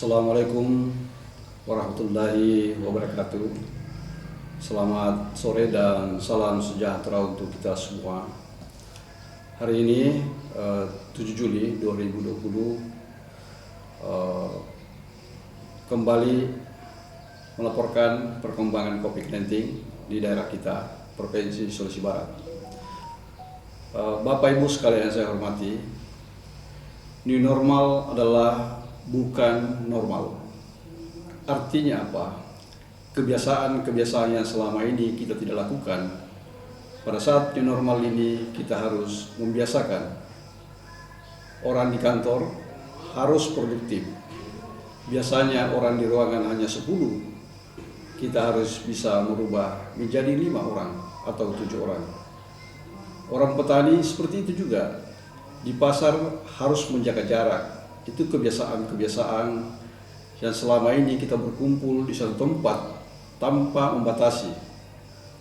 Assalamualaikum warahmatullahi wabarakatuh. Selamat sore dan salam sejahtera untuk kita semua. Hari ini 7 Juli 2020 kembali melaporkan perkembangan COVID-19 di daerah kita, Provinsi Sulawesi Barat. Bapak Ibu sekalian yang saya hormati, new normal adalah bukan normal. Artinya apa? Kebiasaan-kebiasaan yang selama ini kita tidak lakukan, pada saat new normal ini kita harus membiasakan. Orang di kantor harus produktif. Biasanya orang di ruangan hanya 10, kita harus bisa merubah menjadi 5 orang atau 7 orang. Orang petani seperti itu juga. Di pasar harus menjaga jarak. Itu kebiasaan-kebiasaan yang selama ini kita berkumpul di satu tempat tanpa membatasi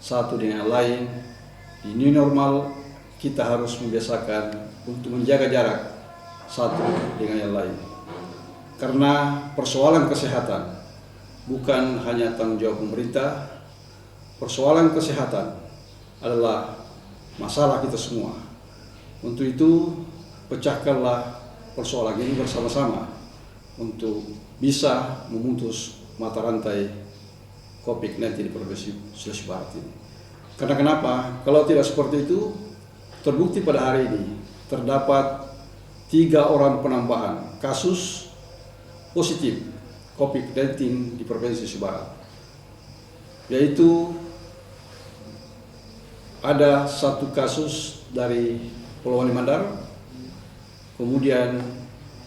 satu dengan lain. Di new normal kita harus membiasakan untuk menjaga jarak satu dengan yang lain. Karena persoalan kesehatan bukan hanya tanggung jawab pemerintah, persoalan kesehatan adalah masalah kita semua. Untuk itu, pecahkanlah persoalan ini bersama-sama untuk bisa memutus mata rantai COVID-19 di Provinsi Sulawesi Barat ini. Karena kenapa? Kalau tidak seperti itu, terbukti pada hari ini terdapat 3 orang penambahan kasus positif COVID-19 di Provinsi Sulawesi Barat. Yaitu ada 1 kasus dari Pulau Wali Mandar, kemudian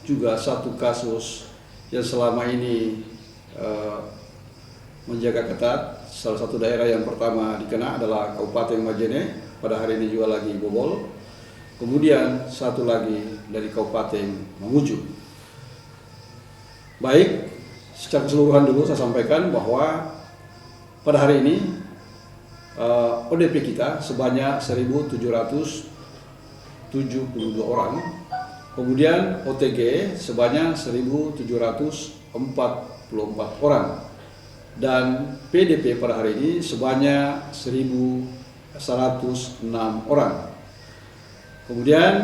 juga 1 kasus yang selama ini menjaga ketat. Salah satu daerah yang pertama dikena adalah Kabupaten Majene, pada hari ini juga lagi bobol. Kemudian 1 lagi dari Kabupaten Mamuju. Baik, secara keseluruhan dulu saya sampaikan bahwa pada hari ini ODP kita sebanyak 1.772 orang. Kemudian OTG sebanyak 1.744 orang, dan PDP pada hari ini sebanyak 1.106 orang. Kemudian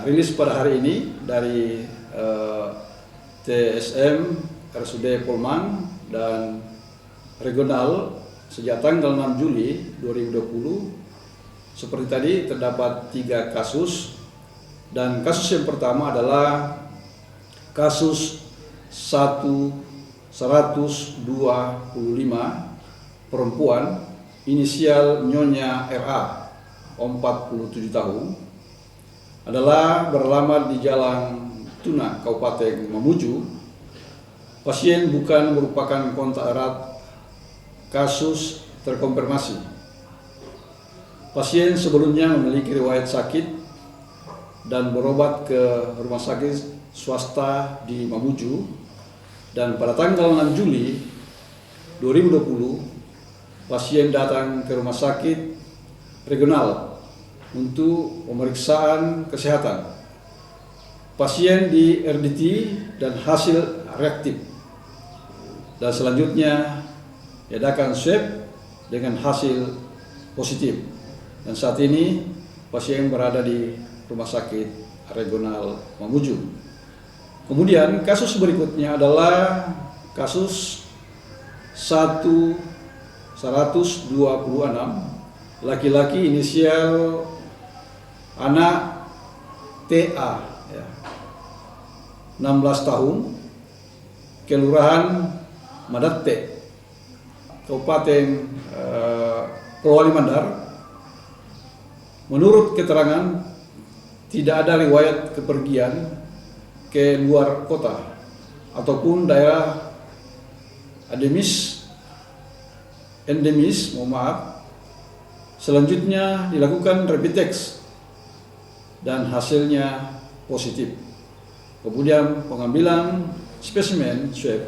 rilis pada hari ini dari TSM RSUD Polman dan regional sejak tanggal 6 Juli 2020 seperti tadi terdapat 3 kasus. Dan kasus yang pertama adalah kasus 125 perempuan inisial Nyonya RA, 47 tahun, adalah beralamat di Jalan Tuna, Kabupaten Mamuju. Pasien bukan merupakan kontak erat kasus terkonfirmasi. Pasien sebelumnya memiliki riwayat sakit dan berobat ke rumah sakit swasta di Mamuju, dan pada tanggal 6 Juli 2020 pasien datang ke rumah sakit regional untuk pemeriksaan kesehatan. Pasien di RDT dan hasil reaktif, dan selanjutnya diadakan swab dengan hasil positif, dan saat ini pasien berada di Rumah Sakit Regional Mamuju. Kemudian kasus berikutnya adalah kasus 126 laki-laki inisial anak TA, 16 tahun, Kelurahan Madatte, Kabupaten Pulau Wali Mandar. Menurut keterangan, tidak ada riwayat kepergian ke luar kota ataupun daerah endemis. Selanjutnya dilakukan rapid test dan hasilnya positif. Kemudian pengambilan spesimen swab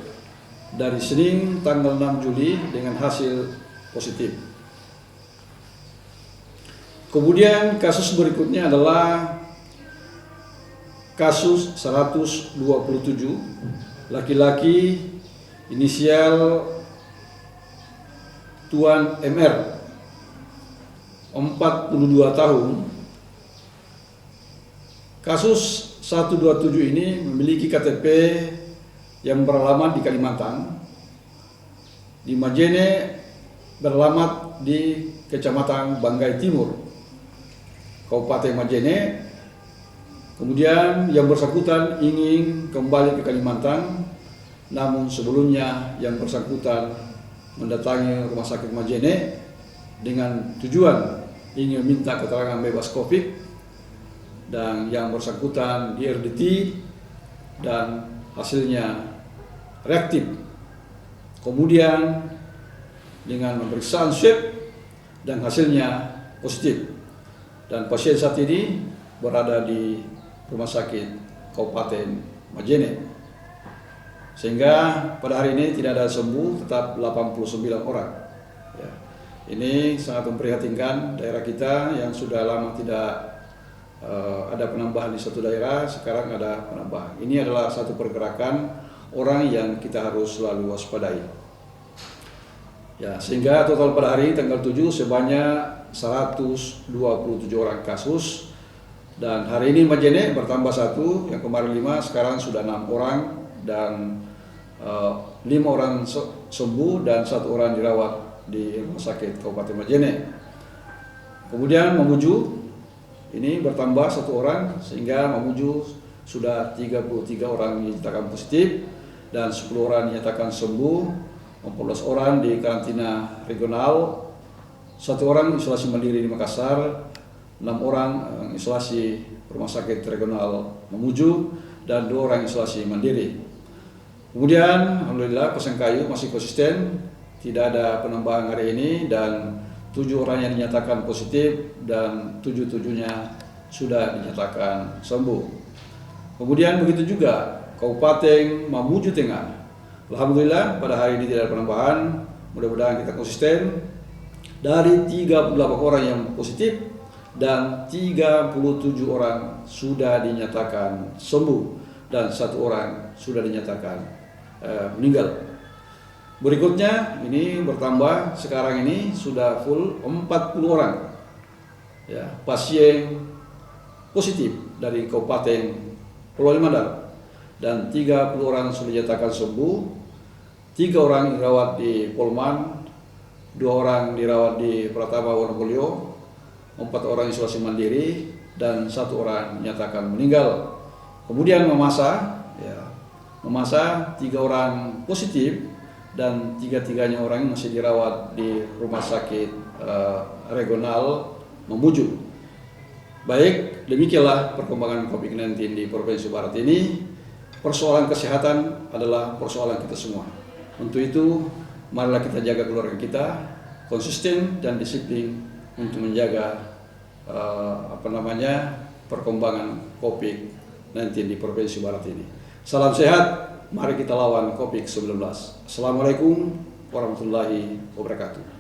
dari Senin tanggal 6 Juli dengan hasil positif. Kemudian kasus berikutnya adalah kasus 127 laki-laki inisial Tuan MR, 42 tahun. Kasus 127 ini memiliki KTP yang beralamat di Kalimantan, di Majene beralamat di Kecamatan Banggai Timur, Kabupaten Majene. Kemudian yang bersangkutan ingin kembali ke Kalimantan, namun sebelumnya yang bersangkutan mendatangi Rumah Sakit Majene dengan tujuan ingin minta keterangan bebas COVID, dan yang bersangkutan di RDT dan hasilnya reaktif. Kemudian dengan pemeriksaan swab dan hasilnya positif, dan pasien saat ini berada di Rumah Sakit Kabupaten Majene, sehingga pada hari ini tidak ada sembuh, tetap 89 orang. Ya. Ini sangat memprihatinkan daerah kita yang sudah lama tidak ada penambahan di satu daerah, sekarang ada penambahan. Ini adalah satu pergerakan orang yang kita harus selalu waspadai. Ya, sehingga total pada hari tanggal 7 sebanyak 127 orang kasus, dan hari ini Majene bertambah 1, yang kemarin 5, sekarang sudah 6 orang, dan 5 orang sembuh dan 1 orang dirawat di Rumah Sakit Kabupaten Majene. Kemudian Mamuju ini bertambah 1 orang, sehingga Mamuju sudah 33 orang dinyatakan positif dan 10 orang dinyatakan sembuh, 14 orang di karantina regional, 1 orang isolasi mandiri di Makassar, 6 orang isolasi Rumah Sakit Regional Mamuju, dan 2 orang isolasi mandiri. Kemudian alhamdulillah Pasangkayu masih konsisten, tidak ada penambahan hari ini, dan 7 orang yang dinyatakan positif dan 7-7-nya sudah dinyatakan sembuh. Kemudian begitu juga Kabupaten Mamuju Tengah, alhamdulillah pada hari ini tidak ada penambahan. Mudah-mudahan kita konsisten. Dari 38 orang yang positif dan 37 orang sudah dinyatakan sembuh dan 1 orang sudah dinyatakan meninggal. Berikutnya ini bertambah, sekarang ini sudah full 40 orang ya, pasien positif dari Kabupaten Pulau Mandar, dan 30 orang sudah dinyatakan sembuh, 3 orang dirawat di Polman, 2 orang dirawat di Pratama Wonobolio, 4 orang isolasi mandiri, dan 1 orang dinyatakan meninggal. Kemudian Mamasa, 3 orang positif dan 3-3-nya orang masih dirawat di Rumah Sakit Regional Mamuju. Baik, demikianlah perkembangan COVID-19 di Provinsi Barat ini. Persoalan kesehatan adalah persoalan kita semua. Untuk itu, marilah kita jaga keluarga kita, konsisten dan disiplin untuk menjaga perkembangan COVID-19 di Provinsi Barat ini. Salam sehat, mari kita lawan COVID-19. Assalamualaikum warahmatullahi wabarakatuh.